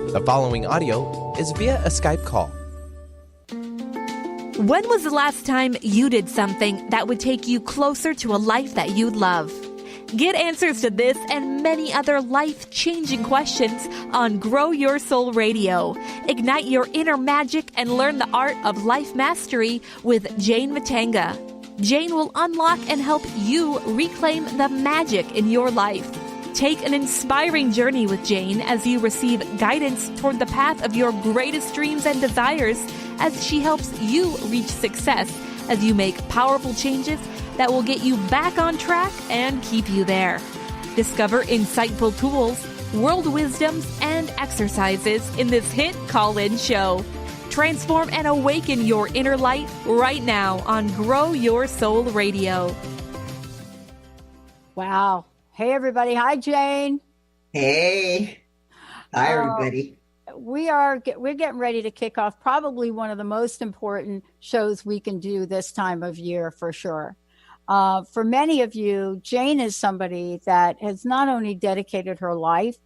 The following audio is via a Skype call. When was the last time you did something that would take you closer to a life that you'd love? Get answers to this and many other life-changing questions on Grow Your Soul Radio. Ignite your inner magic and learn the art of life mastery with Jane Matanga. Jane will unlock and help you reclaim the magic in your life. Take an inspiring journey with Jane as you receive guidance toward the path of your greatest dreams and desires as she helps you reach success as you make powerful changes that will get you back on track and keep you there. Discover insightful tools, world wisdoms, and exercises in this hit call-in show. Transform and awaken your inner light right now on Grow Your Soul Radio. Wow. Hey, everybody. Hi, Jane. Hey. Hi, everybody. We're getting ready to kick off probably one of the most important shows we can do this time of year for sure. For many of you, Jane is somebody that has not only dedicated her life,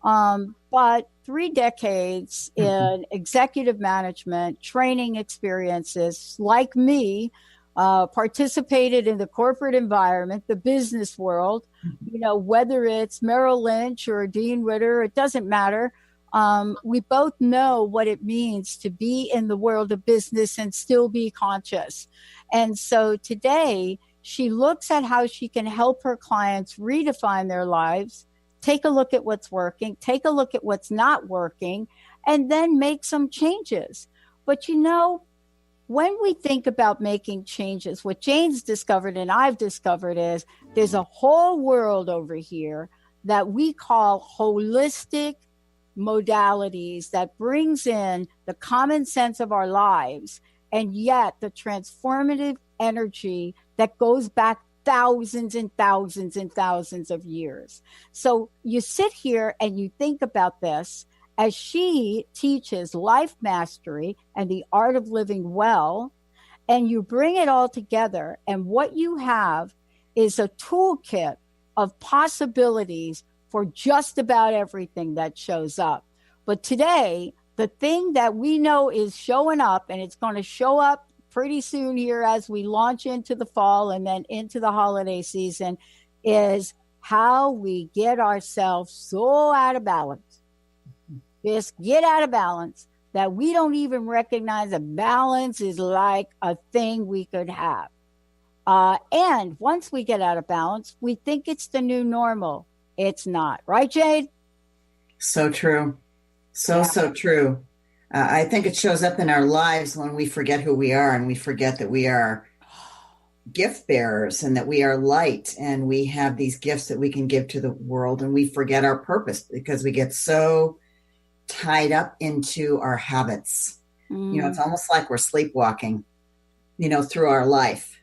but 3 decades in executive management, training experiences, like me, participated in the corporate environment, the business world, whether it's Merrill Lynch or Dean Witter, it doesn't matter. We both know what it means to be in the world of business and still be conscious. And so today, she looks at how she can help her clients redefine their lives, take a look at what's working, take a look at what's not working, and then make some changes. But when we think about making changes, what Jane's discovered and I've discovered is there's a whole world over here that we call holistic modalities that brings in the common sense of our lives and yet the transformative energy that goes back thousands and thousands and thousands of years. So you sit here and you think about this as she teaches life mastery and the art of living well, and you bring it all together, and what you have is a toolkit of possibilities for just about everything that shows up. But today, the thing that we know is showing up, and it's going to show up pretty soon here as we launch into the fall and then into the holiday season, is how we get ourselves so out of balance. Just get out of balance that we don't even recognize that balance is like a thing we could have. And once we get out of balance, we think it's the new normal. It's not. Right, Jade? So true. So true. I think it shows up in our lives when we forget who we are and we forget that we are gift bearers and that we are light and we have these gifts that we can give to the world, and we forget our purpose because we get so tied up into our habits. It's almost like we're sleepwalking, through our life.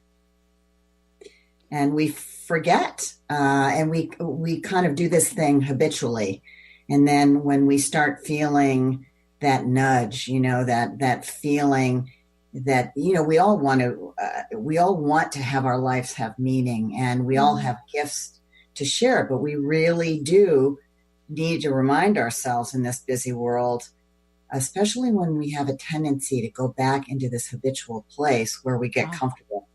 And we forget, and we kind of do this thing habitually. And then when we start feeling that nudge, that feeling that, we all want to have our lives have meaning, and we all have gifts to share, but we really do need to remind ourselves in this busy world, especially when we have a tendency to go back into this habitual place where we get comfortable.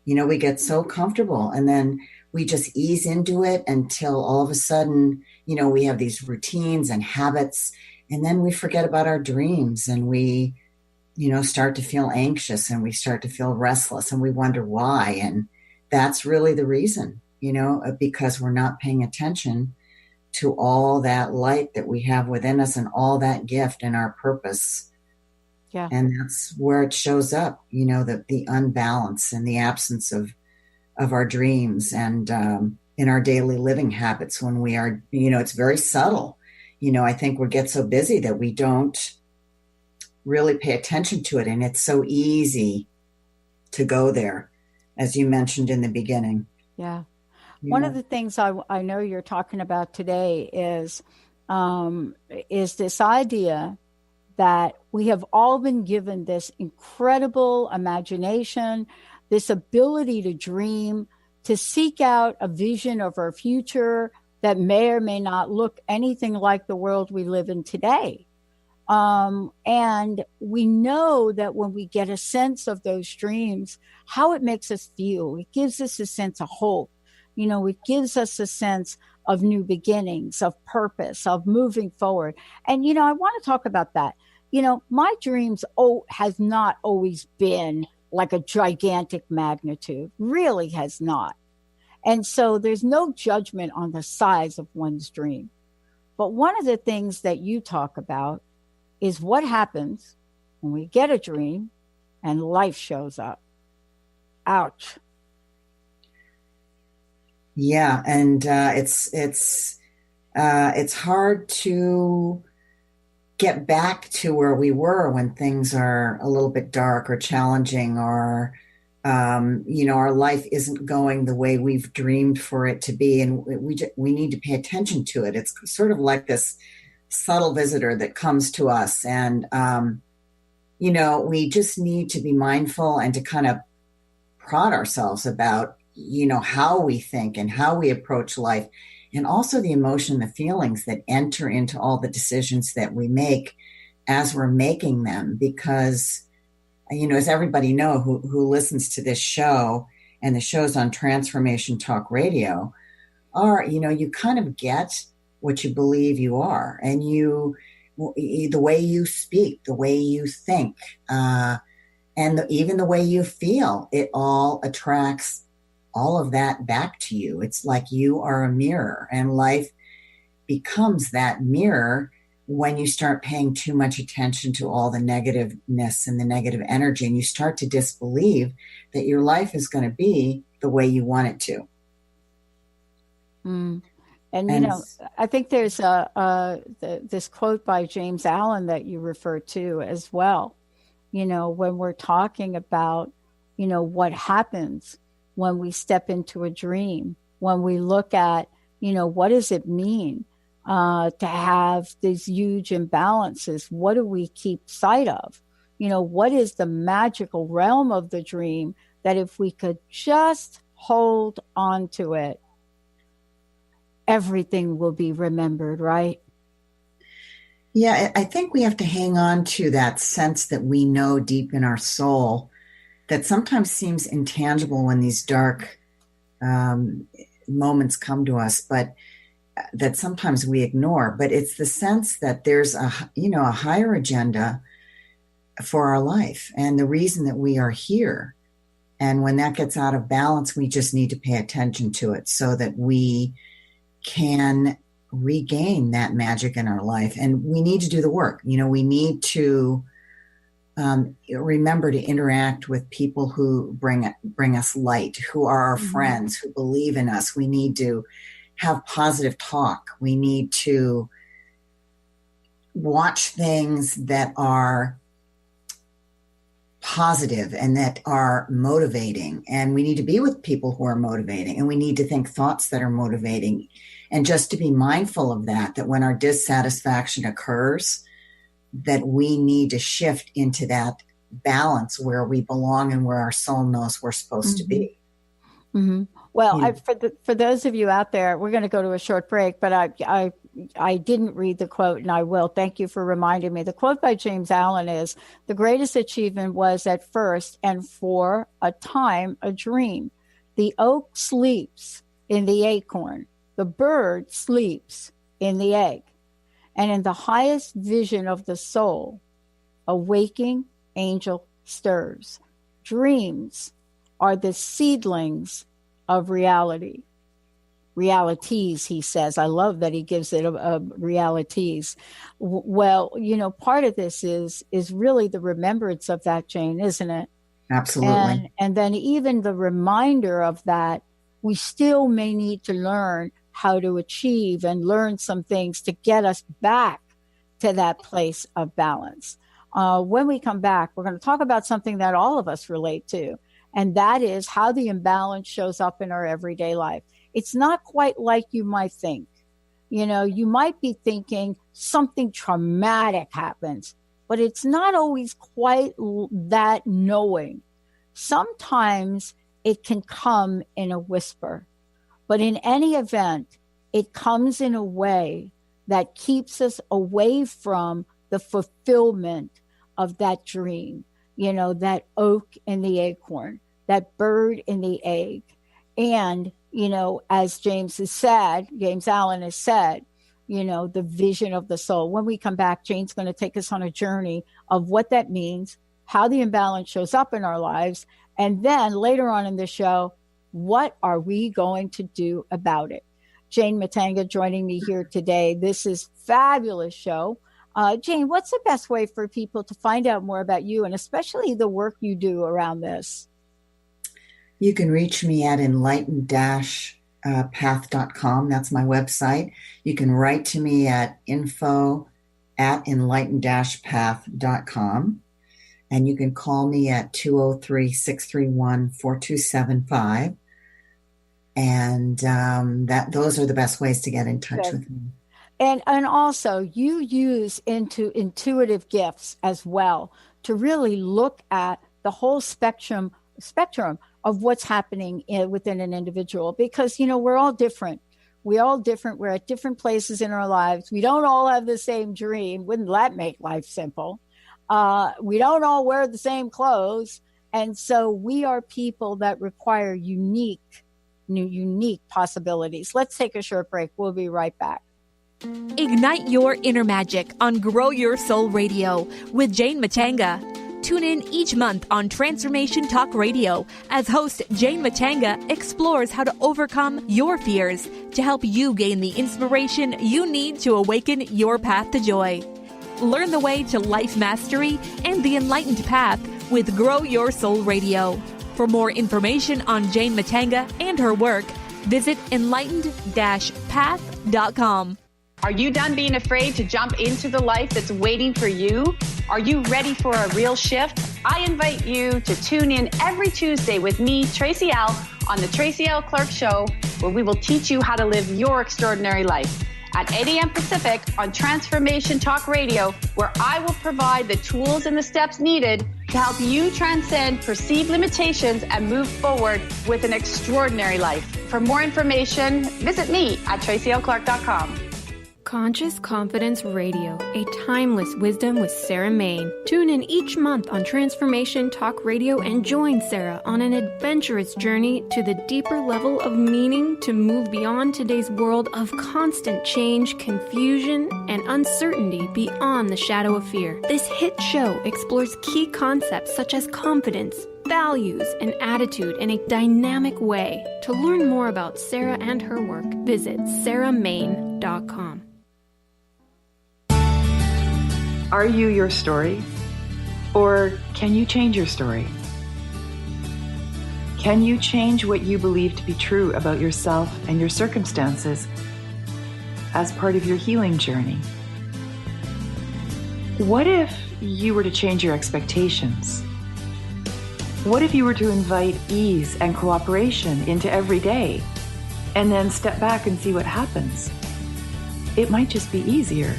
We get so comfortable, and then we just ease into it until all of a sudden, we have these routines and habits, and then we forget about our dreams, and we, start to feel anxious, and we start to feel restless, and we wonder why. And that's really the reason, because we're not paying attention to all that light that we have within us and all that gift and our purpose. Yeah. And that's where it shows up, the unbalance and the absence of our dreams and in our daily living habits when we are, it's very subtle. I think we get so busy that we don't really pay attention to it. And it's so easy to go there, as you mentioned in the beginning. Yeah. One of the things I know you're talking about today is this idea that we have all been given this incredible imagination, this ability to dream, to seek out a vision of our future that may or may not look anything like the world we live in today. And we know that when we get a sense of those dreams, how it makes us feel, it gives us a sense of hope. It gives us a sense of new beginnings, of purpose, of moving forward. And, I want to talk about that. My dreams has not always been like a gigantic magnitude, really has not. And so there's no judgment on the size of one's dream. But one of the things that you talk about is what happens when we get a dream and life shows up. Ouch. Yeah, and it's hard to get back to where we were when things are a little bit dark or challenging, or our life isn't going the way we've dreamed for it to be, and we need to pay attention to it. It's sort of like this subtle visitor that comes to us, and we just need to be mindful and to kind of prod ourselves about how we think and how we approach life, and also the emotion, the feelings that enter into all the decisions that we make as we're making them. Because, as everybody know who listens to this show and the shows on Transformation Talk Radio are, you kind of get what you believe you are, and the way you speak, the way you think, and even the way you feel, it all attracts all of that back to you. It's like you are a mirror, and life becomes that mirror when you start paying too much attention to all the negativeness and the negative energy, and you start to disbelieve that your life is going to be the way you want it to. Mm. And I think there's this quote by James Allen that you refer to as well. When we're talking about, what happens when we step into a dream, when we look at, what does it mean to have these huge imbalances? What do we keep sight of? What is the magical realm of the dream that if we could just hold on to it, everything will be remembered, right? Yeah, I think we have to hang on to that sense that we know deep in our soul that sometimes seems intangible when these dark moments come to us, but that sometimes we ignore. But it's the sense that there's a higher agenda for our life and the reason that we are here. And when that gets out of balance, we just need to pay attention to it so that we can regain that magic in our life. And we need to do the work. We need to remember to interact with people who bring us light, who are our friends, who believe in us. We need to have positive talk. We need to watch things that are positive and that are motivating. And we need to be with people who are motivating, and we need to think thoughts that are motivating. And just to be mindful of that when our dissatisfaction occurs, that we need to shift into that balance where we belong and where our soul knows we're supposed to be. Mm-hmm. Well, for those of you out there, we're going to go to a short break, but I didn't read the quote, and I will. Thank you for reminding me. The quote by James Allen is, "The greatest achievement was at first and for a time a dream. The oak sleeps in the acorn. The bird sleeps in the egg. And in the highest vision of the soul, a waking angel stirs. Dreams are the seedlings of reality." Realities, he says. I love that he gives it a realities. Well, part of this is really the remembrance of that, Jane, isn't it? Absolutely. And then even the reminder of that, we still may need to learn how to achieve and learn some things to get us back to that place of balance. When we come back, we're going to talk about something that all of us relate to, and that is how the imbalance shows up in our everyday life. It's not quite like you might think. You might be thinking something traumatic happens, but it's not always quite that knowing. Sometimes it can come in a whisper, but in any event, it comes in a way that keeps us away from the fulfillment of that dream, that oak in the acorn, that bird in the egg. And, as James Allen has said, the vision of the soul. When we come back, Jane's going to take us on a journey of what that means, how the imbalance shows up in our lives, and then later on in the show, what are we going to do about it? Jane Matanga joining me here today. This is a fabulous show. Jane, what's the best way for people to find out more about you and especially the work you do around this? You can reach me at enlightened-path.com. That's my website. You can write to me at info@enlightened-path.com. And you can call me at 203-631-4275. And those are the best ways to get in touch with me. And also, you use intuitive gifts as well to really look at the whole spectrum of what's happening within an individual. Because, we're all different. We're at different places in our lives. We don't all have the same dream. Wouldn't that make life simple? We don't all wear the same clothes. And so we are people that require unique possibilities. Let's take a short break. We'll be right back. Ignite your inner magic on Grow Your Soul Radio with Jane Matanga. Tune in each month on Transformation Talk Radio as host Jane Matanga explores how to overcome your fears to help you gain the inspiration you need to awaken your path to joy. Learn the way to life mastery and the enlightened path with Grow Your Soul Radio. For more information on Jane Matanga and her work, visit enlightened-path.com. Are you done being afraid to jump into the life that's waiting for you? Are you ready for a real shift? I invite you to tune in every Tuesday with me, Tracy L., on the Tracy L. Clark Show, where we will teach you how to live your extraordinary life. At 8 a.m. Pacific on Transformation Talk Radio, where I will provide the tools and the steps needed to help you transcend perceived limitations and move forward with an extraordinary life. For more information, visit me at tracylclark.com. Conscious Confidence Radio, a timeless wisdom with Sarah Main. Tune in each month on Transformation Talk Radio and join Sarah on an adventurous journey to the deeper level of meaning to move beyond today's world of constant change, confusion, and uncertainty beyond the shadow of fear. This hit show explores key concepts such as confidence, values, and attitude in a dynamic way. To learn more about Sarah and her work, visit sarahmain.com. Are you your story? Or can you change your story? Can you change what you believe to be true about yourself and your circumstances as part of your healing journey? What if you were to change your expectations? What if you were to invite ease and cooperation into every day and then step back and see what happens? It might just be easier.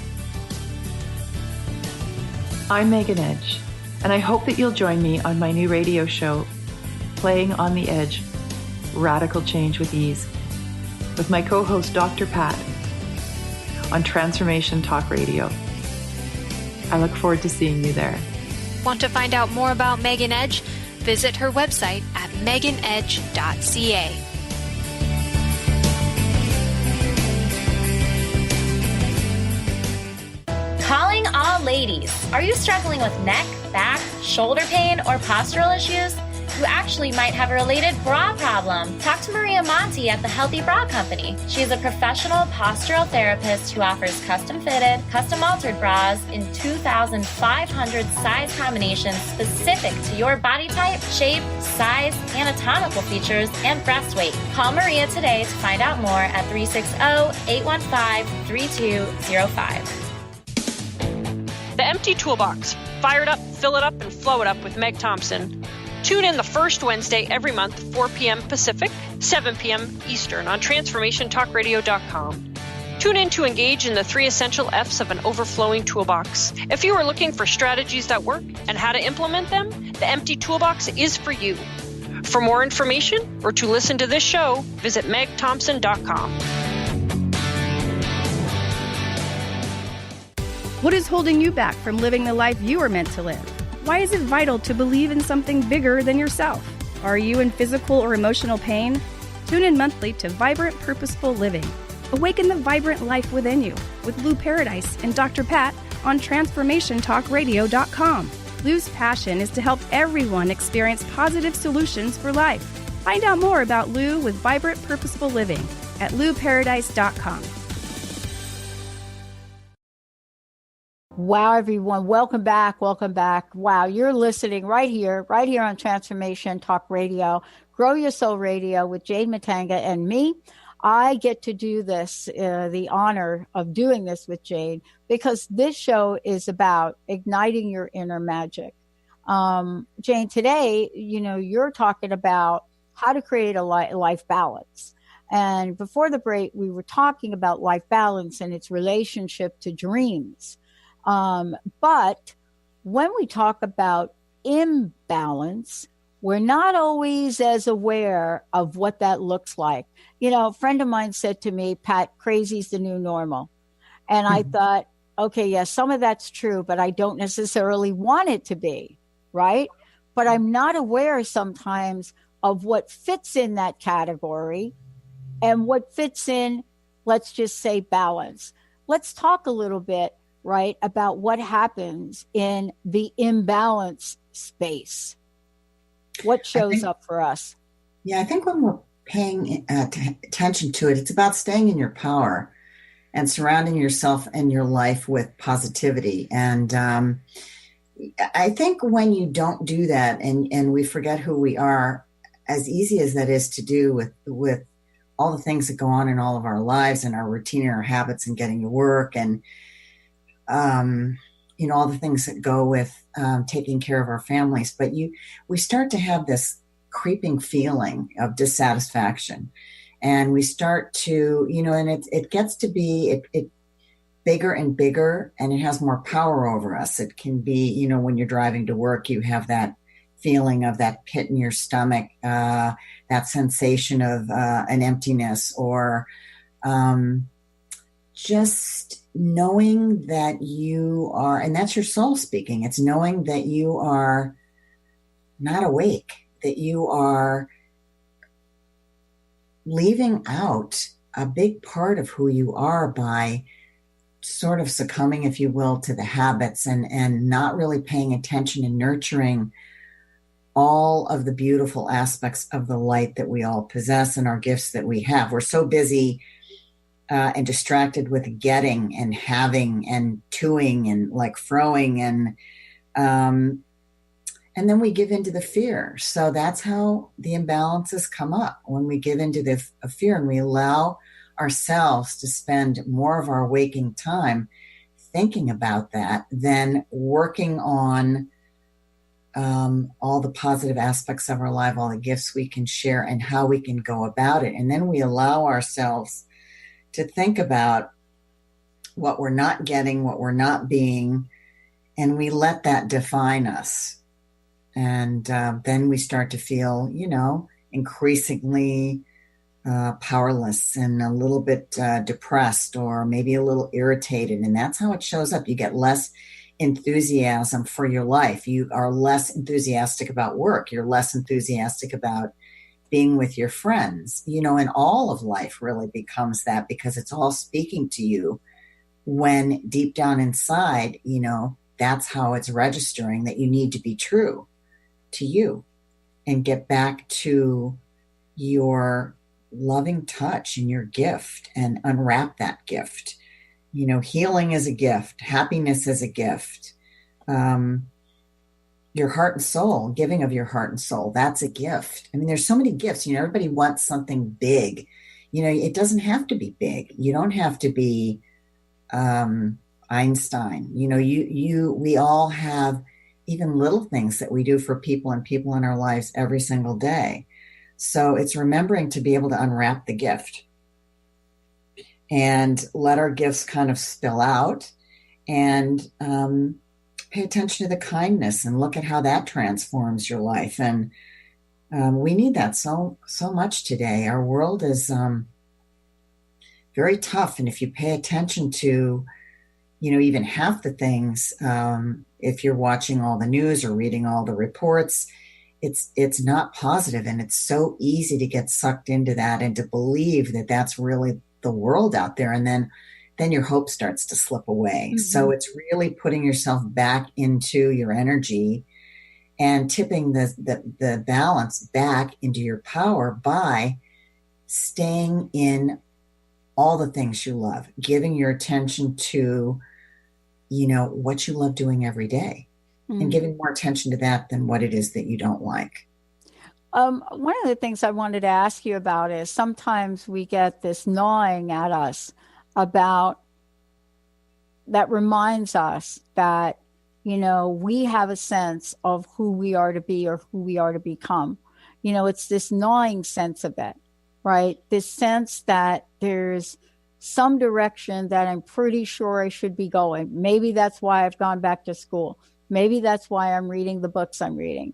I'm Megan Edge, and I hope that you'll join me on my new radio show, Playing on the Edge, Radical Change with Ease, with my co-host Dr. Pat on Transformation Talk Radio. I look forward to seeing you there. Want to find out more about Megan Edge? Visit her website at meganedge.ca. Calling all ladies. Are you struggling with neck, back, shoulder pain, or postural issues? You actually might have a related bra problem. Talk to Maria Monti at the Healthy Bra Company. She is a professional postural therapist who offers custom-fitted, custom-altered bras in 2,500 size combinations specific to your body type, shape, size, anatomical features, and breast weight. Call Maria today to find out more at 360-815-3205. The Empty Toolbox. Fire it up, fill it up, and flow it up with Meg Thompson. Tune in the first Wednesday every month, 4 p.m. Pacific, 7 p.m. Eastern on TransformationTalkRadio.com. Tune in to engage in the 3 essential F's of an overflowing toolbox. If you are looking for strategies that work and how to implement them, the Empty Toolbox is for you. For more information or to listen to this show, visit megthompson.com. What is holding you back from living the life you are meant to live? Why is it vital to believe in something bigger than yourself? Are you in physical or emotional pain? Tune in monthly to Vibrant Purposeful Living. Awaken the vibrant life within you with Lou Paradise and Dr. Pat on TransformationTalkRadio.com. Lou's passion is to help everyone experience positive solutions for life. Find out more about Lou with Vibrant Purposeful Living at LouParadise.com. Wow, everyone. Welcome back. Welcome back. Wow, you're listening right here on Transformation Talk Radio, Grow Your Soul Radio with Jade Matanga and me. I get to do this, the honor of doing this with Jade, because this show is about igniting your inner magic. Jane, today, you're talking about how to create a life balance. And before the break, we were talking about life balance and its relationship to dreams. But when we talk about imbalance, we're not always as aware of what that looks like. A friend of mine said to me, Pat, crazy's the new normal. And I thought, okay, yes, some of that's true, but I don't necessarily want it to be, right? But I'm not aware sometimes of what fits in that category and what fits in, let's just say, balance. Let's talk a little bit, right, about what happens in the imbalance space. What shows up for us? Yeah, I think when we're paying attention to it, it's about staying in your power and surrounding yourself and your life with positivity. And I think when you don't do that and we forget who we are, as easy as that is to do with all the things that go on in all of our lives and our routine and our habits and getting to work and all the things that go with taking care of our families. But we start to have this creeping feeling of dissatisfaction. And we start to, and it gets to be it bigger and bigger, and it has more power over us. It can be, when you're driving to work, you have that feeling of that pit in your stomach, that sensation of an emptiness, or just knowing that you are, and that's your soul speaking. It's knowing that you are not awake, that you are leaving out a big part of who you are by sort of succumbing, if you will, to the habits and not really paying attention and nurturing all of the beautiful aspects of the light that we all possess and our gifts that we have. We're so busy and distracted with getting and having and doing and like throwing and then we give into the fear. So that's how the imbalances come up, when we give into the fear and we allow ourselves to spend more of our waking time thinking about that than working on all the positive aspects of our life, all the gifts we can share and how we can go about it. And then we allow ourselves to think about what we're not getting, what we're not being, and we let that define us. And then we start to feel, increasingly powerless and a little bit depressed or maybe a little irritated. And that's how it shows up. You get less enthusiasm for your life. You are less enthusiastic about work. You're less enthusiastic about being with your friends, and all of life really becomes that, because it's all speaking to you when deep down inside, that's how it's registering that you need to be true to you and get back to your loving touch and your gift and unwrap that gift. Healing is a gift. Happiness is a gift. Your heart and soul, giving of your heart and soul, that's a gift. I mean, there's so many gifts. Everybody wants something big. It doesn't have to be big. You don't have to be Einstein. We all have even little things that we do for people and people in our lives every single day. So it's remembering to be able to unwrap the gift and let our gifts kind of spill out and pay attention to the kindness and look at how that transforms your life. And we need that so much today. Our world is very tough. And if you pay attention to, even half the things, if you're watching all the news or reading all the reports, it's not positive, and it's so easy to get sucked into that and to believe that that's really the world out there. And then your hope starts to slip away. Mm-hmm. So it's really putting yourself back into your energy and tipping the balance back into your power by staying in all the things you love, giving your attention to, what you love doing every day, and giving more attention to that than what it is that you don't like. One of the things I wanted to ask you about is sometimes we get this gnawing at us about that reminds us that, we have a sense of who we are to be or who we are to become. It's this gnawing sense of it, right? This sense that there's some direction that I'm pretty sure I should be going. Maybe that's why I've gone back to school. Maybe that's why I'm reading the books I'm reading.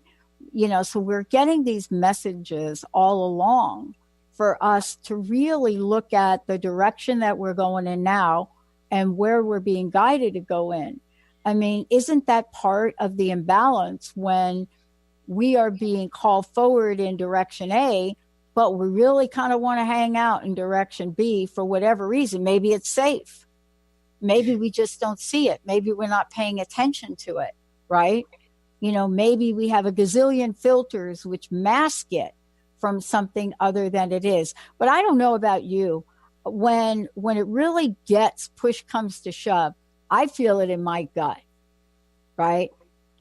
So we're getting these messages all along for us to really look at the direction that we're going in now and where we're being guided to go in. I mean, isn't that part of the imbalance when we are being called forward in direction A, but we really kind of want to hang out in direction B for whatever reason? Maybe it's safe. Maybe we just don't see it. Maybe we're not paying attention to it, right? Maybe we have a gazillion filters which mask it from something other than it is. But I don't know about you. When it really gets push comes to shove, I feel it in my gut, right?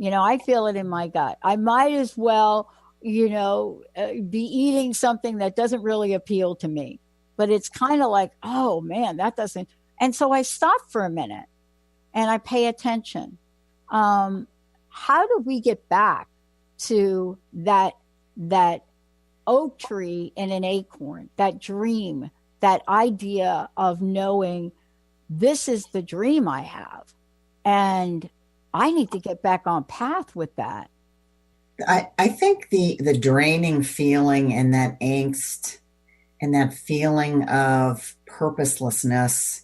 I feel it in my gut. I might as well, be eating something that doesn't really appeal to me, but it's kind of like, oh man, that doesn't. And so I stop for a minute and I pay attention. How do we get back to that oak tree and an acorn, that dream, that idea of knowing this is the dream I have, and I need to get back on path with that? I think the draining feeling and that angst and that feeling of purposelessness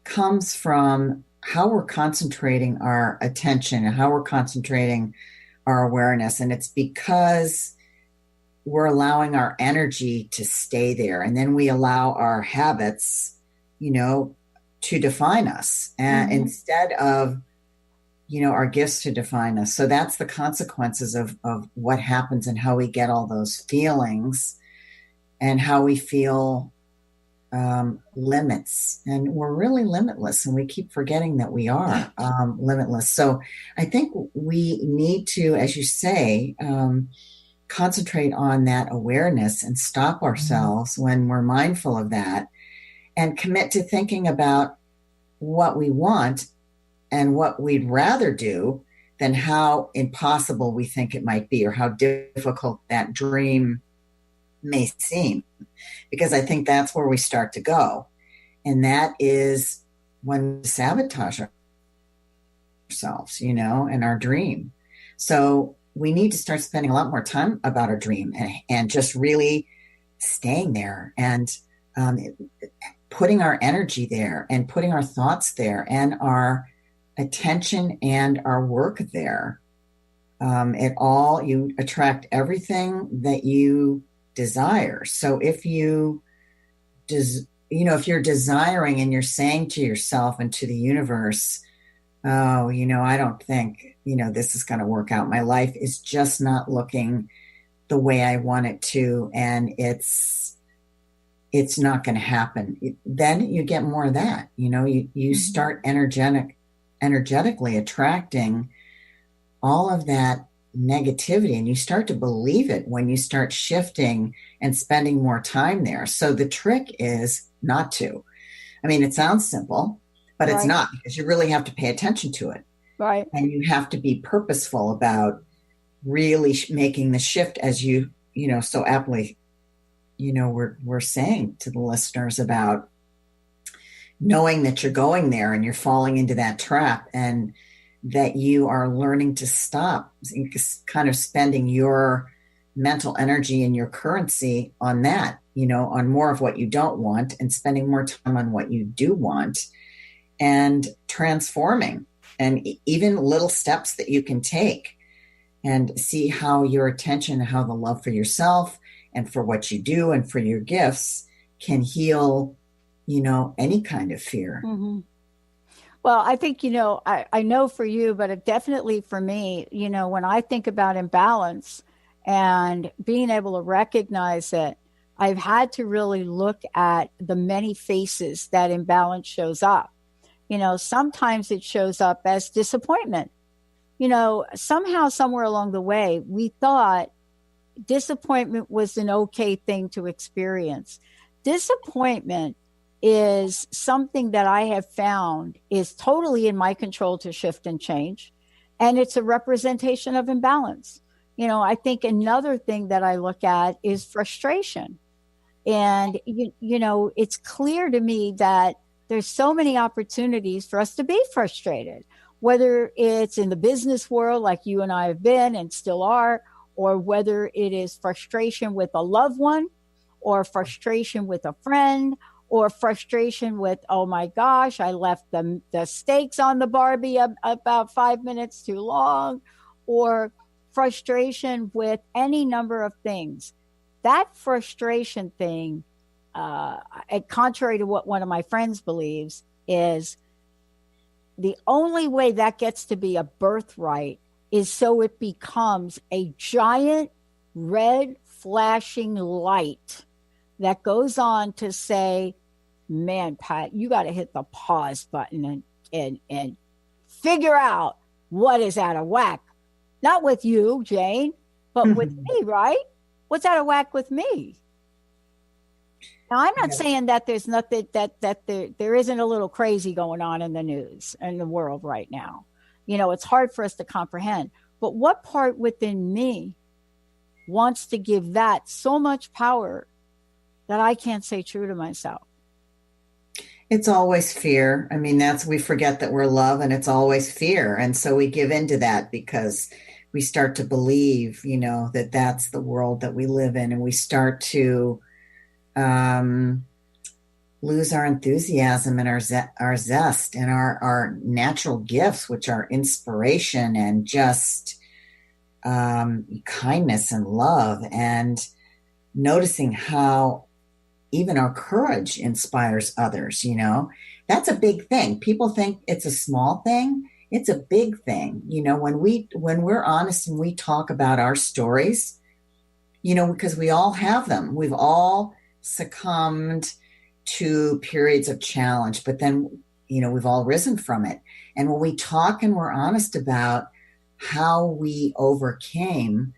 comes from how we're concentrating our attention and how we're concentrating our awareness. And it's because we're allowing our energy to stay there. And then we allow our habits, to define us instead of, our gifts to define us. So that's the consequences of what happens and how we get all those feelings and how we feel limits. And we're really limitless, and we keep forgetting that we are limitless. So I think we need to, as you say, concentrate on that awareness and stop ourselves when we're mindful of that, and commit to thinking about what we want and what we'd rather do than how impossible we think it might be or how difficult that dream may seem. Because I think that's where we start to go. And that is when we sabotage ourselves, and our dream. So we need to start spending a lot more time about our dream and just really staying there and putting our energy there and putting our thoughts there and our attention and our work there. You attract everything that you desire. So if you're desiring and you're saying to yourself and to the universe, oh, I don't think, this is going to work out. My life is just not looking the way I want it to, and it's not going to happen. Then you get more of that. You start energetically attracting all of that negativity, and you start to believe it when you start shifting and spending more time there. So the trick is not to. I mean, it sounds simple, but it's not, because you really have to pay attention to it. Right. And you have to be purposeful about really making the shift, as you so aptly, we're saying to the listeners about knowing that you're going there and you're falling into that trap, and that you are learning to stop kind of spending your mental energy and your currency on that, on more of what you don't want, and spending more time on what you do want. and transforming, and even little steps that you can take, and see how your attention, how the love for yourself and for what you do and for your gifts can heal, any kind of fear. Mm-hmm. Well, I think, I know for you, but definitely for me, when I think about imbalance and being able to recognize it, I've had to really look at the many faces that imbalance shows up. Sometimes it shows up as disappointment. Somehow, somewhere along the way, we thought disappointment was an okay thing to experience. Disappointment is something that I have found is totally in my control to shift and change. And it's a representation of imbalance. I think another thing that I look at is frustration. And, it's clear to me that there's so many opportunities for us to be frustrated, whether it's in the business world, like you and I have been and still are, or whether it is frustration with a loved one, or frustration with a friend, or frustration with, oh my gosh, I left the steaks on the Barbie about 5 minutes too long, or frustration with any number of things. That frustration thing, contrary to what one of my friends believes, is the only way that gets to be a birthright is so it becomes a giant red flashing light that goes on to say, man, Pat, you got to hit the pause button and figure out what is out of whack. Not with you, Jane, but with me, right? What's out of whack with me? Now, I'm not saying that there's nothing that there isn't a little crazy going on in the news and the world right now. It's hard for us to comprehend. But what part within me wants to give that so much power that I can't stay true to myself? It's always fear. I mean, we forget that we're love, and it's always fear. And so we give into that because we start to believe, that that's the world that we live in. And we start to lose our enthusiasm and our zest and our natural gifts, which are inspiration and just kindness and love, and noticing how even our courage inspires others. That's a big thing. People think it's a small thing. It's a big thing. When we're honest and we talk about our stories, because we all have them. We've all succumbed to periods of challenge, but then, we've all risen from it. And when we talk and we're honest about how we overcame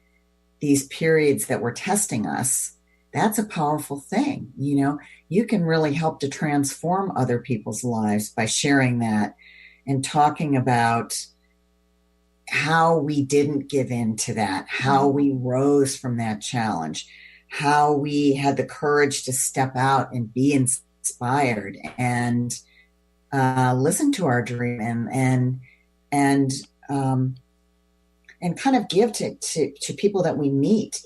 these periods that were testing us, that's a powerful thing. You can really help to transform other people's lives by sharing that and talking about how we didn't give in to that, how we rose from that challenge, how we had the courage to step out and be inspired and listen to our dream and kind of give to people that we meet,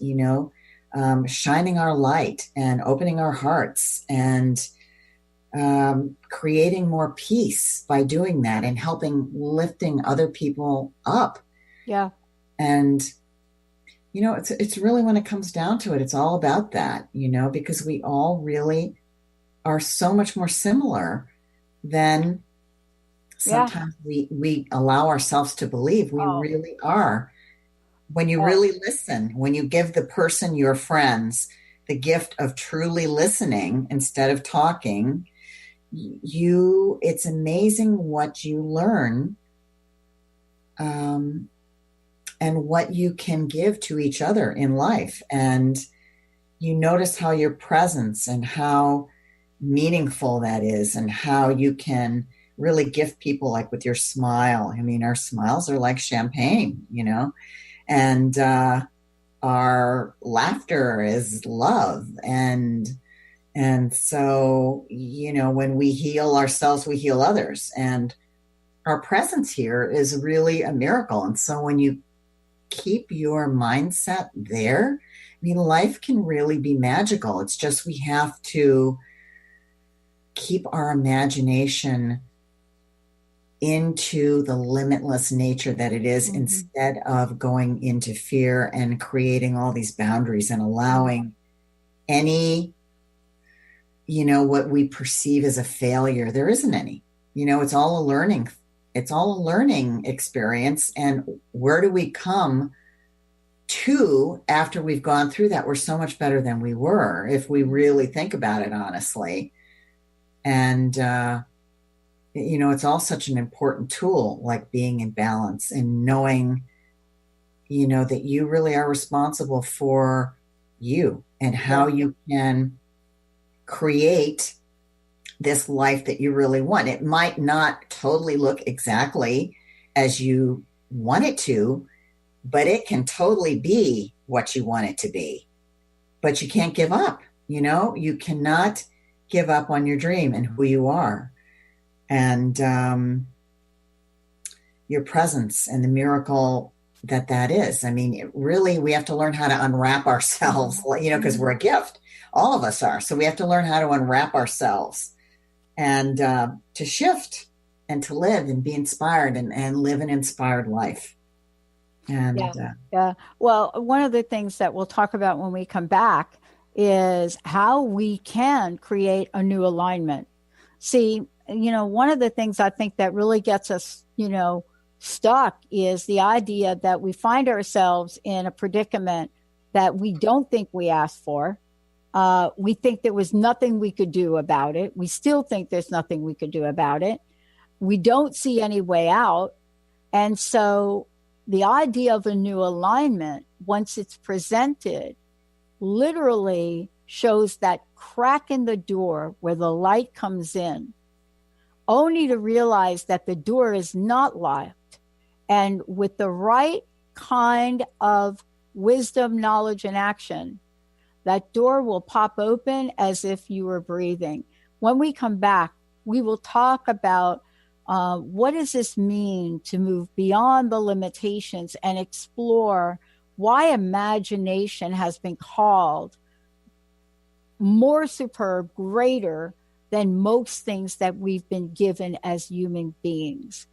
shining our light and opening our hearts and creating more peace by doing that and lifting other people up. Yeah. And, it's really, when it comes down to it, it's all about that, because we all really are so much more similar than sometimes we allow ourselves to believe. We really are. When you really listen, when you give the person, your friends, the gift of truly listening instead of talking, it's amazing what you learn and what you can give to each other in life. And you notice how your presence and how meaningful that is, and how you can really gift people, like with your smile. I mean, our smiles are like champagne, and our laughter is love. And so, when we heal ourselves, we heal others. And our presence here is really a miracle. And so when you keep your mindset there, I mean, life can really be magical. It's just we have to keep our imagination into the limitless nature that it is, instead of going into fear and creating all these boundaries and allowing any, what we perceive as a failure. There isn't any. It's all a learning. It's all a learning experience. And where do we come to after we've gone through that? We're so much better than we were, if we really think about it honestly. And, it's all such an important tool, like being in balance and knowing, that you really are responsible for you and how you can create this life that you really want. It might not totally look exactly as you want it to, but it can totally be what you want it to be. But you can't give up, you cannot give up on your dream and who you are. And your presence and the miracle that is. I mean, we have to learn how to unwrap ourselves, because we're a gift. All of us are. So we have to learn how to unwrap ourselves and to shift and to live and be inspired and live an inspired life. And Well, one of the things that we'll talk about when we come back is how we can create a new alignment. See, one of the things I think that really gets us, stuck is the idea that we find ourselves in a predicament that we don't think we asked for. We think there was nothing we could do about it. We still think there's nothing we could do about it. We don't see any way out. And so the idea of a new alignment, once it's presented, literally shows that crack in the door where the light comes in, only to realize that the door is not locked. And with the right kind of wisdom, knowledge, and action, that door will pop open as if you were breathing. When we come back, we will talk about what does this mean to move beyond the limitations and explore why imagination has been called more superb, greater than most things that we've been given as human beings.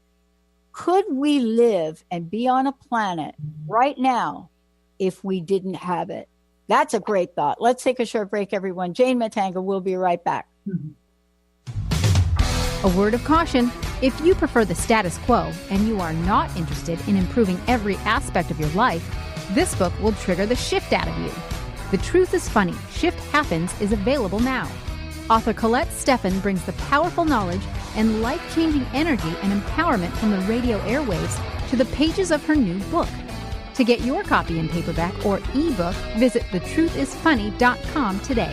Could we live and be on a planet right now if we didn't have it? That's a great thought. Let's take a short break, everyone. Jane Matanga will be right back. A word of caution. If you prefer the status quo and you are not interested in improving every aspect of your life, this book will trigger the shift out of you. The Truth is Funny, Shift Happens is available now. Author Colette Steffen brings the powerful knowledge and life-changing energy and empowerment from the radio airwaves to the pages of her new book. To get your copy in paperback or ebook, visit thetruthisfunny.com today.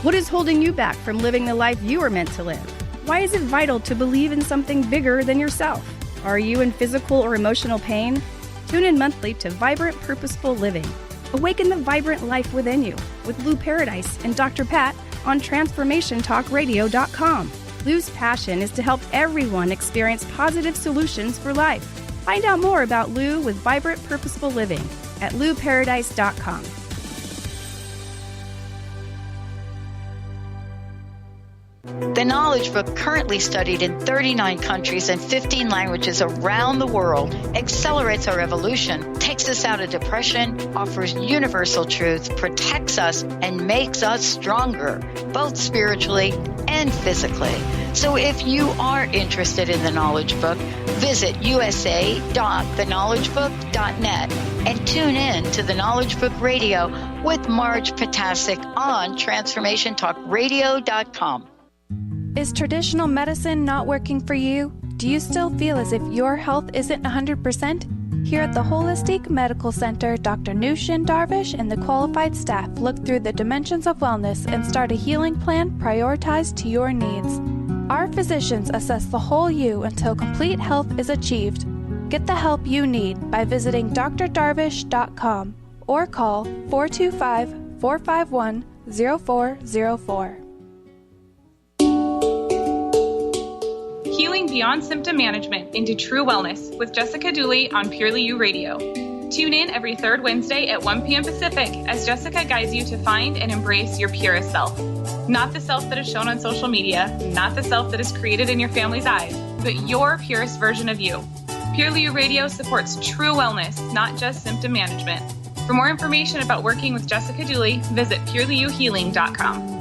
What is holding you back from living the life you are meant to live? Why is it vital to believe in something bigger than yourself? Are you in physical or emotional pain? Tune in monthly to Vibrant Purposeful Living. Awaken the vibrant life within you with Lou Paradise and Dr. Pat on TransformationTalkRadio.com. Lou's passion is to help everyone experience positive solutions for life. Find out more about Lou with Vibrant Purposeful Living at LouParadise.com. The Knowledge Book, currently studied in 39 countries and 15 languages around the world, accelerates our evolution, takes us out of depression, offers universal truth, protects us, and makes us stronger, both spiritually and physically. So if you are interested in the Knowledge Book, visit usa.theknowledgebook.net and tune in to the Knowledge Book Radio with Marge Potasic on TransformationTalkRadio.com. Is traditional medicine not working for you? Do you still feel as if your health isn't 100%? Here at the Holistic Medical Center, Dr. Nushin Darvish and the qualified staff look through the dimensions of wellness and start a healing plan prioritized to your needs. Our physicians assess the whole you until complete health is achieved. Get the help you need by visiting drdarvish.com or call 425-451-0404. Healing Beyond Symptom Management into True Wellness with Jessica Dooley on Purely You Radio. Tune in every third Wednesday at 1 p.m. Pacific as Jessica guides you to find and embrace your purest self. Not the self that is shown on social media, not the self that is created in your family's eyes, but your purest version of you. Purely You Radio supports true wellness, not just symptom management. For more information about working with Jessica Dooley, visit purelyyouhealing.com.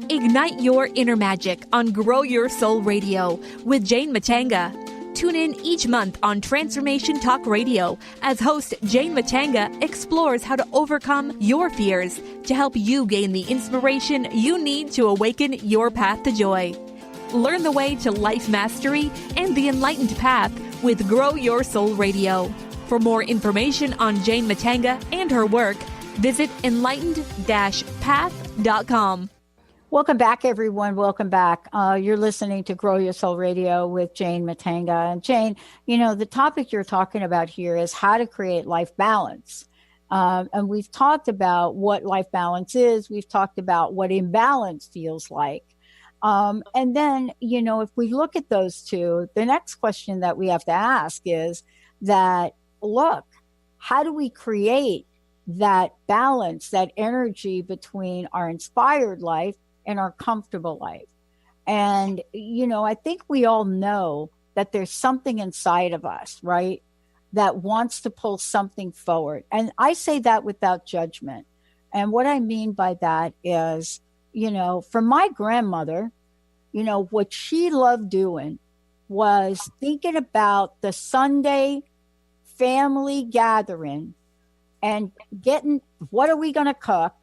Ignite your inner magic on Grow Your Soul Radio with Jane Matanga. Tune in each month on Transformation Talk Radio as host Jane Matanga explores how to overcome your fears to help you gain the inspiration you need to awaken your path to joy. Learn the way to life mastery and the enlightened path with Grow Your Soul Radio. For more information on Jane Matanga and her work, visit enlightened-path.com. Welcome back, everyone. Welcome back. You're listening to Grow Your Soul Radio with Jane Matanga. And Jane, the topic you're talking about here is how to create life balance. And we've talked about what life balance is. We've talked about what imbalance feels like. And then, if we look at those two, the next question that we have to ask is that, look, how do we create that balance, that energy between our inspired life and our comfortable life? And, I think we all know that there's something inside of us, right, that wants to pull something forward. And I say that without judgment. And what I mean by that is, for my grandmother, what she loved doing was thinking about the Sunday family gathering and getting, what are we going to cook?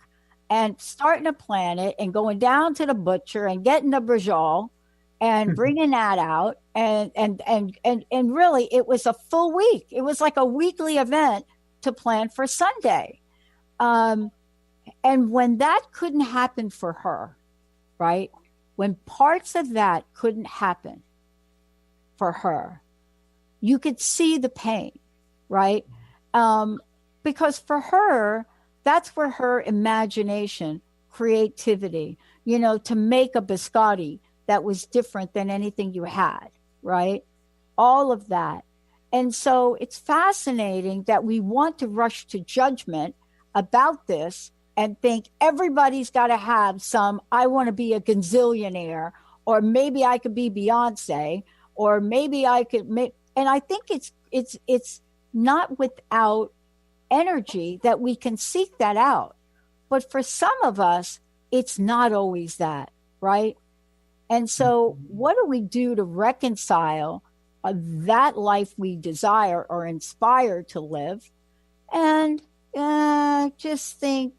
And starting to plan it and going down to the butcher and getting the brajol and bringing that out. And really, it was a full week. It was like a weekly event to plan for Sunday. And when that couldn't happen for her, right? When parts of that couldn't happen for her, you could see the pain, right? Because for her, that's where her imagination, creativity, to make a biscotti that was different than anything you had, right? All of that. And so it's fascinating that we want to rush to judgment about this and think everybody's got to have some, I want to be a gazillionaire, or maybe I could be Beyonce, or maybe I could make, and I think it's not without energy that we can seek that out. But for some of us, it's not always that, right? And so what do we do to reconcile that life we desire or inspire to live? And just think,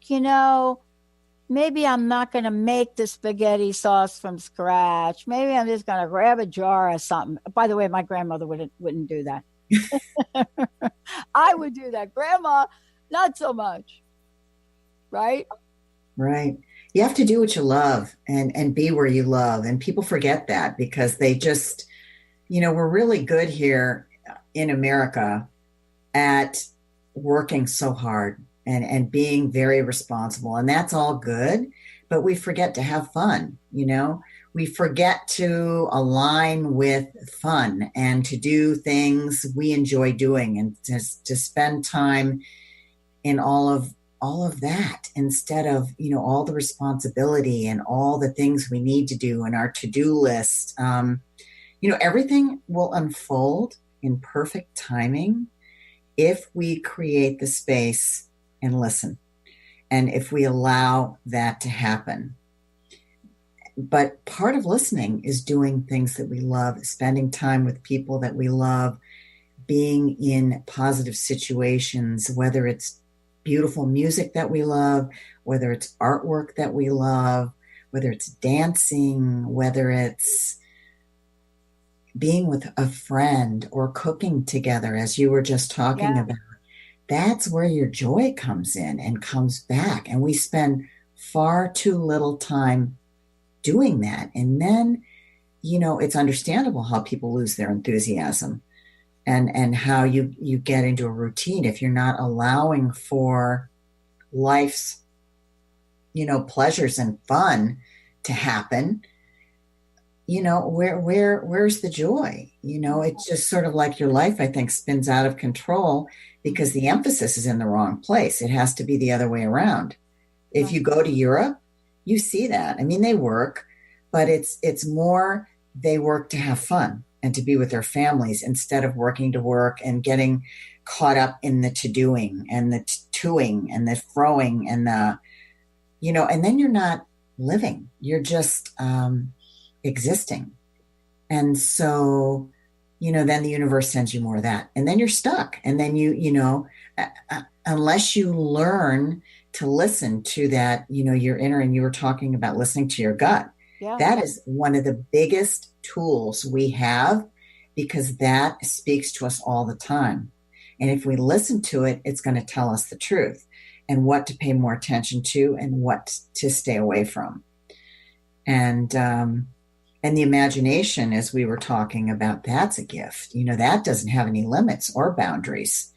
maybe I'm not going to make the spaghetti sauce from scratch. Maybe I'm just going to grab a jar of something. By the way, my grandmother wouldn't do that. I would do that. Grandma, not so much. Right? Right. You have to do what you love and be where you love. And people forget that because they just, we're really good here in America at working so hard and being very responsible. And that's all good. But we forget to have fun, We forget to align with fun and to do things we enjoy doing and to spend time in all of that instead of, all the responsibility and all the things we need to do in our to-do list. Everything will unfold in perfect timing if we create the space and listen, and if we allow that to happen. But part of listening is doing things that we love, spending time with people that we love, being in positive situations, whether it's beautiful music that we love, whether it's artwork that we love, whether it's dancing, whether it's being with a friend or cooking together, as you were just talking about. That's where your joy comes in and comes back. And we spend far too little time doing that. And then, it's understandable how people lose their enthusiasm and how you get into a routine if you're not allowing for life's, pleasures and fun to happen. where's the joy? It's just sort of like your life, I think, spins out of control because the emphasis is in the wrong place. It has to be the other way around. If you go to Europe, you see that. I mean, they work, but it's more they work to have fun and to be with their families instead of working to work and getting caught up in the to-doing and the toing and the froing and and then you're not living. You're just existing. And so, then the universe sends you more of that. And then you're stuck. And then unless you learn to listen to that, your inner, and you were talking about listening to your gut. Yeah. That is one of the biggest tools we have because that speaks to us all the time. And if we listen to it, it's going to tell us the truth and what to pay more attention to and what to stay away from. And the imagination, as we were talking about, that's a gift. That doesn't have any limits or boundaries.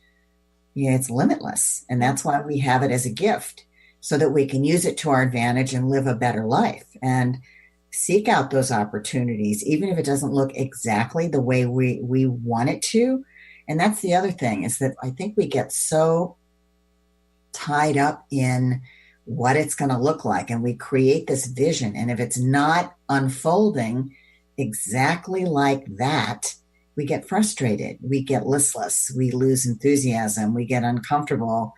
It's limitless. And that's why we have it as a gift so that we can use it to our advantage and live a better life and seek out those opportunities, even if it doesn't look exactly the way we want it to. And that's the other thing is that I think we get so tied up in what it's going to look like. And we create this vision. And if it's not unfolding exactly like that, we get frustrated, we get listless, we lose enthusiasm, we get uncomfortable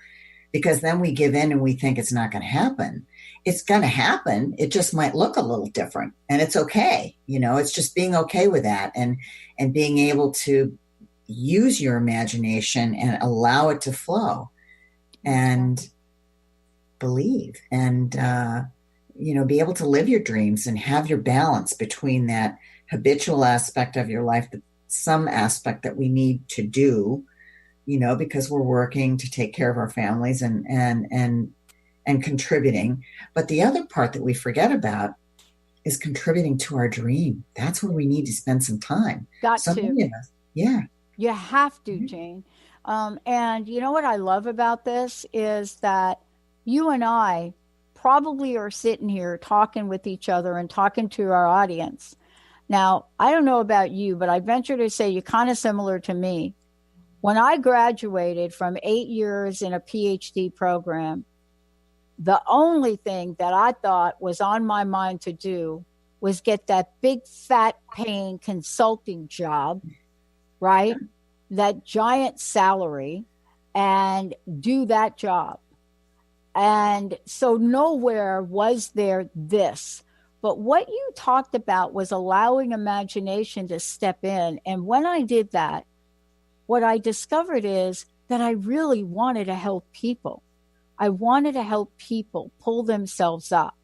because then we give in and we think it's not going to happen. It's going to happen. It just might look a little different and it's okay. It's just being okay with that and being able to use your imagination and allow it to flow and believe and, be able to live your dreams and have your balance between that habitual aspect of your life, some aspect that we need to do, because we're working to take care of our families and contributing. But the other part that we forget about is contributing to our dream. That's where we need to spend some time. Yeah. You have to, Jane. And you know what I love about this is that you and I probably are sitting here talking with each other and talking to our audience. Now, I don't know about you, but I venture to say you're kind of similar to me. When I graduated from 8 years in a PhD program, the only thing that I thought was on my mind to do was get that big, fat, paying consulting job, right? That giant salary and do that job. And so nowhere was there this. But what you talked about was allowing imagination to step in. And when I did that, what I discovered is that I really wanted to help people. I wanted to help people pull themselves up,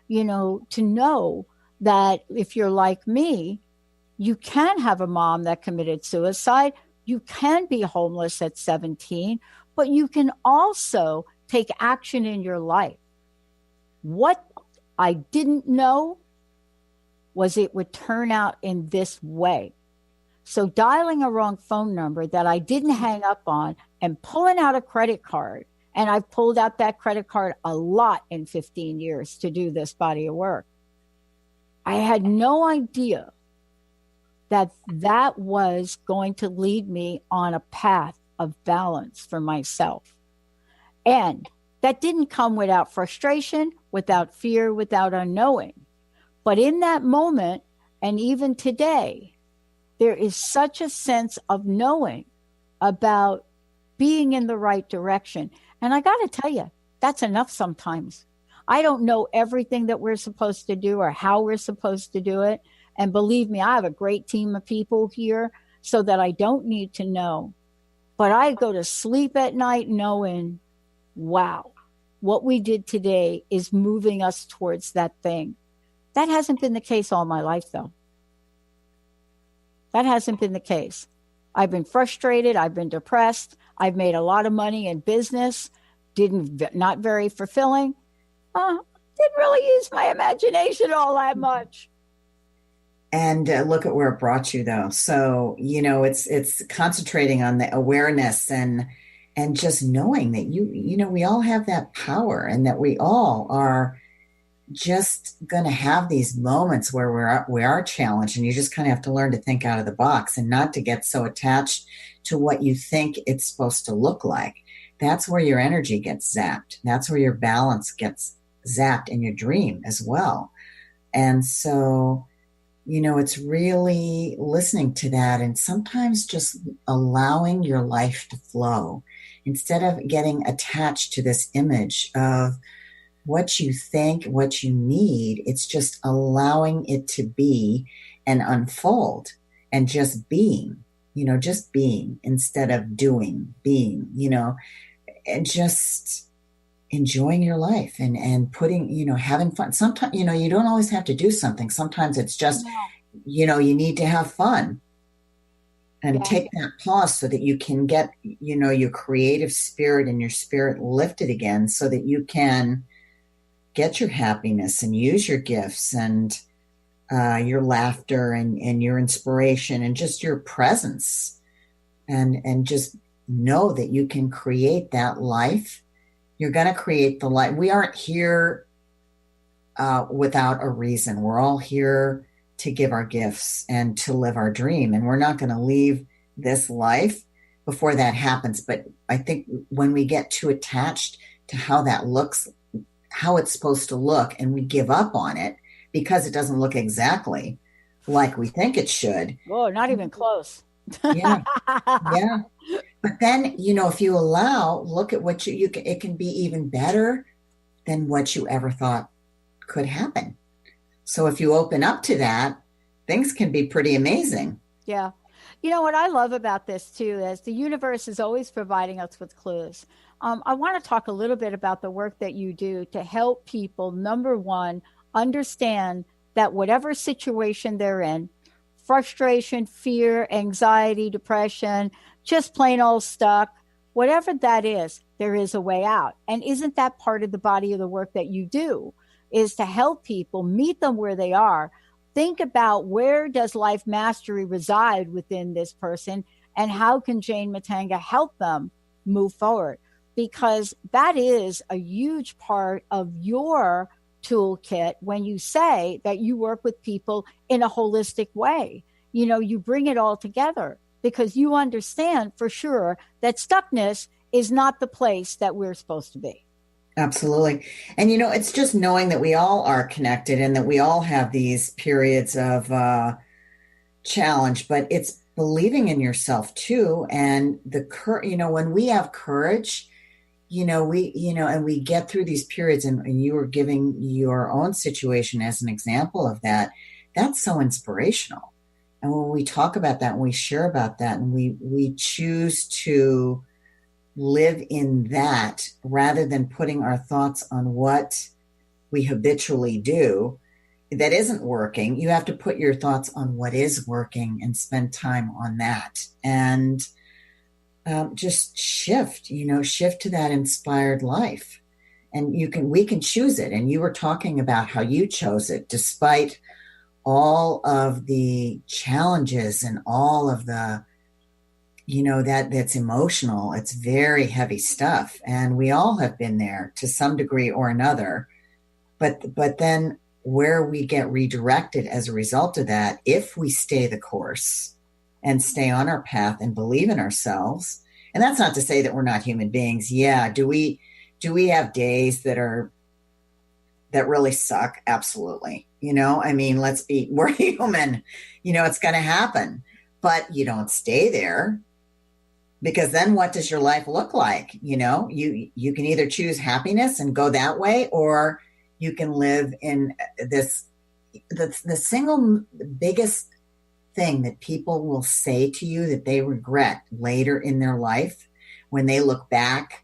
to know that if you're like me, you can have a mom that committed suicide. You can be homeless at 17, but you can also take action in your life. What I didn't know was it would turn out in this way. So dialing a wrong phone number that I didn't hang up on and pulling out a credit card, and I've pulled out that credit card a lot in 15 years to do this body of work. I had no idea that that was going to lead me on a path of balance for myself. And that didn't come without frustration, without fear, without unknowing. But in that moment, and even today, there is such a sense of knowing about being in the right direction. And I got to tell you, that's enough sometimes. I don't know everything that we're supposed to do or how we're supposed to do it. And believe me, I have a great team of people here so that I don't need to know. But I go to sleep at night knowing, wow, what we did today is moving us towards that thing. That hasn't been the case all my life, though. That hasn't been the case. I've been frustrated. I've been depressed. I've made a lot of money in business. Not very fulfilling. Didn't really use my imagination all that much. And look at where it brought you, though. So, it's concentrating on the awareness and just knowing that we all have that power and that we all are just going to have these moments where we are challenged, and you just kind of have to learn to think out of the box and not to get so attached to what you think it's supposed to look like. That's where your energy gets zapped. That's where your balance gets zapped in your dream as well. And so, it's really listening to that and sometimes just allowing your life to flow instead of getting attached to this image of what you think, what you need. It's just allowing it to be and unfold and just being, just being instead of doing, being, and just enjoying your life and putting, having fun. Sometimes, you don't always have to do something. Sometimes it's just, you need to have fun and take that pause so that you can get, your creative spirit and your spirit lifted again so that you can get your happiness and use your gifts and your laughter and your inspiration and just your presence and just know that you can create that life. You're going to create the life. We aren't here without a reason. We're all here to give our gifts and to live our dream. And we're not going to leave this life before that happens. But I think when we get too attached to how that looks, how it's supposed to look, and we give up on it because it doesn't look exactly like we think it should. Oh, not even close. Yeah. Yeah. But then, if you look at what it can be even better than what you ever thought could happen. So if you open up to that, things can be pretty amazing. Yeah. What I love about this too is the universe is always providing us with clues. I want to talk a little bit about the work that you do to help people, number one, understand that whatever situation they're in, frustration, fear, anxiety, depression, just plain old stuck, whatever that is, there is a way out. And isn't that part of the body of the work that you do, is to help people meet them where they are, think about where does life mastery reside within this person, and how can Jane Matanga help them move forward? Because that is a huge part of your toolkit when you say that you work with people in a holistic way. You bring it all together because you understand for sure that stuckness is not the place that we're supposed to be. Absolutely. And, it's just knowing that we all are connected and that we all have these periods of challenge, but it's believing in yourself too. And when we have courage, and we get through these periods, and you were giving your own situation as an example of that, that's so inspirational. And when we talk about that, and we share about that, and we choose to live in that rather than putting our thoughts on what we habitually do that isn't working, you have to put your thoughts on what is working and spend time on that. And just shift to that inspired life. And we can choose it. And you were talking about how you chose it despite all of the challenges and all of the, that's emotional. It's very heavy stuff. And we all have been there to some degree or another. But then where we get redirected as a result of that, if we stay the course and stay on our path and believe in ourselves. And that's not to say that we're not human beings. Yeah. Do we have days that really suck? Absolutely. We're human, it's going to happen, but you don't stay there, because then what does your life look like? You can either choose happiness and go that way, or you can live in the single biggest thing that people will say to you that they regret later in their life when they look back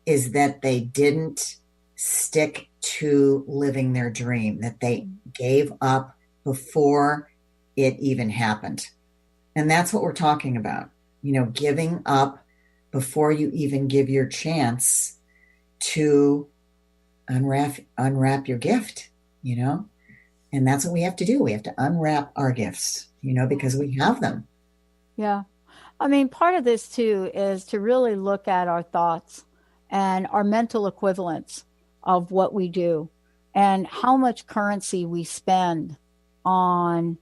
is that they didn't stick to living their dream, that they gave up before it even happened. And that's what we're talking about, giving up before you even give your chance to unwrap your gift, and that's what we have to do. We have to unwrap our gifts, because we have them. Yeah. Part of this too is to really look at our thoughts and our mental equivalents of what we do. and how much currency we spend on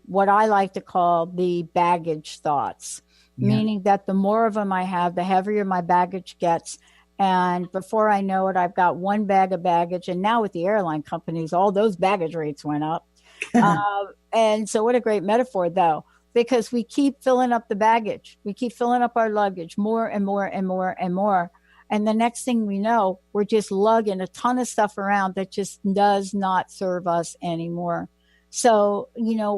what I like to call the baggage thoughts, meaning that the more of them I have, the heavier my baggage gets. And before I know it, I've got one bag of baggage. And now with the airline companies, all those baggage rates went up. And so what a great metaphor, though, because we keep filling up the baggage. We keep filling up our luggage more and more and more and more. And the next thing we know, we're just lugging a ton of stuff around that just does not serve us anymore. So,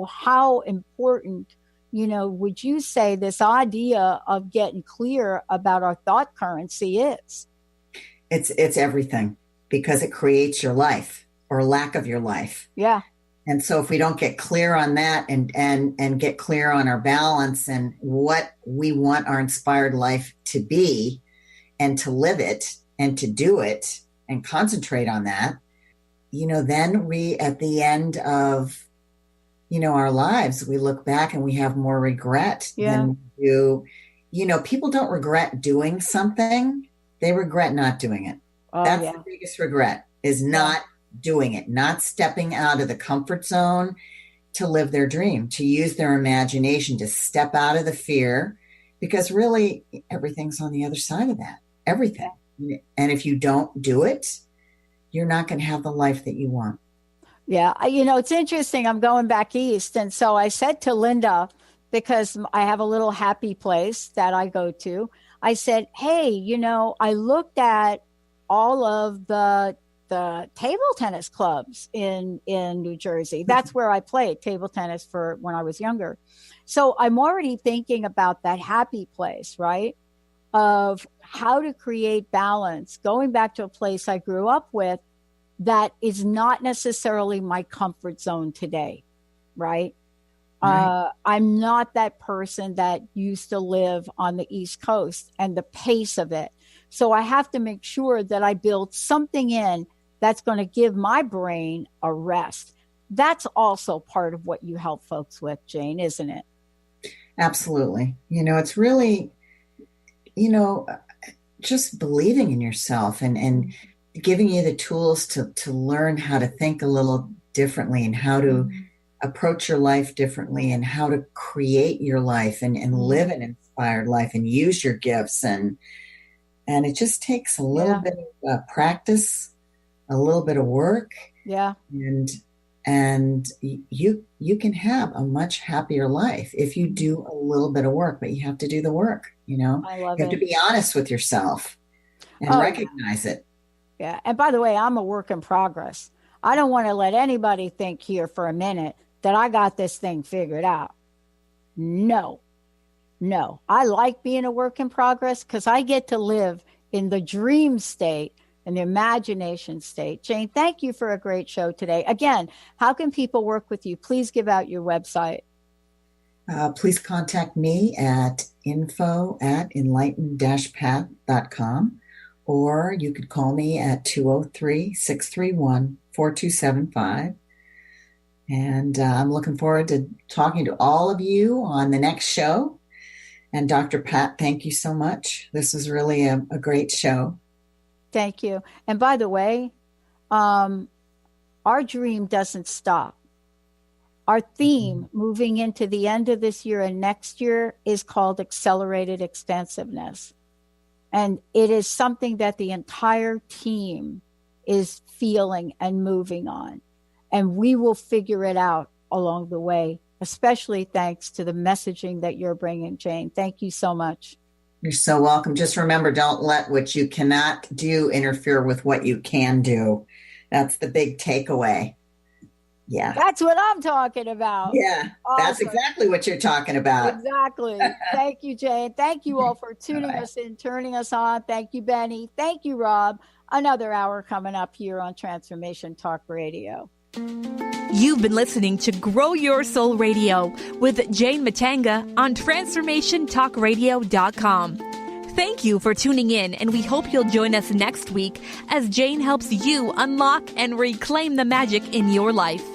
how important, would you say this idea of getting clear about our thought currency is? It's everything, because it creates your life or lack of your life. Yeah. And so if we don't get clear on that and get clear on our balance and what we want our inspired life to be and to live it and to do it and concentrate on that, then we, at the end of, our lives, we look back and we have more regret than we do. People don't regret doing something. They regret not doing it. That's the biggest regret, is not doing it, not stepping out of the comfort zone to live their dream, to use their imagination, to step out of the fear, because really everything's on the other side of that, everything. And if you don't do it, you're not going to have the life that you want. Yeah. It's interesting. I'm going back east. And so I said to Linda, because I have a little happy place that I go to, I said, hey, I looked at all of the table tennis clubs in New Jersey. That's where I played table tennis for when I was younger. So I'm already thinking about that happy place, right? Of how to create balance, going back to a place I grew up with that is not necessarily my comfort zone today, right? I'm not that person that used to live on the East Coast and the pace of it. So I have to make sure that I build something in that's going to give my brain a rest. That's also part of what you help folks with, Jane, isn't it? Absolutely. It's really, just believing in yourself and giving you the tools to learn how to think a little differently and how to approach your life differently and how to create your life and live an inspired life and use your gifts. And it just takes a little bit of practice, a little bit of work. Yeah. And you can have a much happier life if you do a little bit of work, but you have to do the work, I love you have to be honest with yourself and recognize it. Yeah. And by the way, I'm a work in progress. I don't want to let anybody think here for a minute that I got this thing figured out. No. I like being a work in progress because I get to live in the dream state and the imagination state. Jane, thank you for a great show today. Again, how can people work with you? Please give out your website. Please contact me at info@enlightened-path.com, or you could call me at 203-631-4275. And I'm looking forward to talking to all of you on the next show. And Dr. Pat, thank you so much. This is really a great show. Thank you. And by the way, our dream doesn't stop. Our theme moving into the end of this year and next year is called Accelerated Expansiveness. And it is something that the entire team is feeling and moving on. And we will figure it out along the way, especially thanks to the messaging that you're bringing, Jane. Thank you so much. You're so welcome. Just remember, don't let what you cannot do interfere with what you can do. That's the big takeaway. Yeah. That's what I'm talking about. Yeah, awesome. That's exactly what you're talking about. Exactly. Thank you, Jane. Thank you all for tuning us in, turning us on. Thank you, Benny. Thank you, Rob. Another hour coming up here on Transformation Talk Radio. You've been listening to Grow Your Soul Radio with Jane Matanga on TransformationTalkRadio.com. Thank you for tuning in, and we hope you'll join us next week as Jane helps you unlock and reclaim the magic in your life.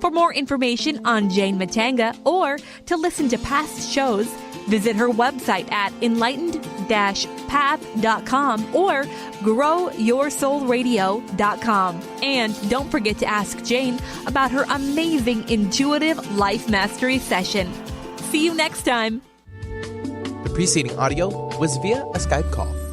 For more information on Jane Matanga or to listen to past shows, visit her website at enlightened-path.com or growyoursoulradio.com. And don't forget to ask Jane about her amazing intuitive life mastery session. See you next time. The preceding audio was via a Skype call.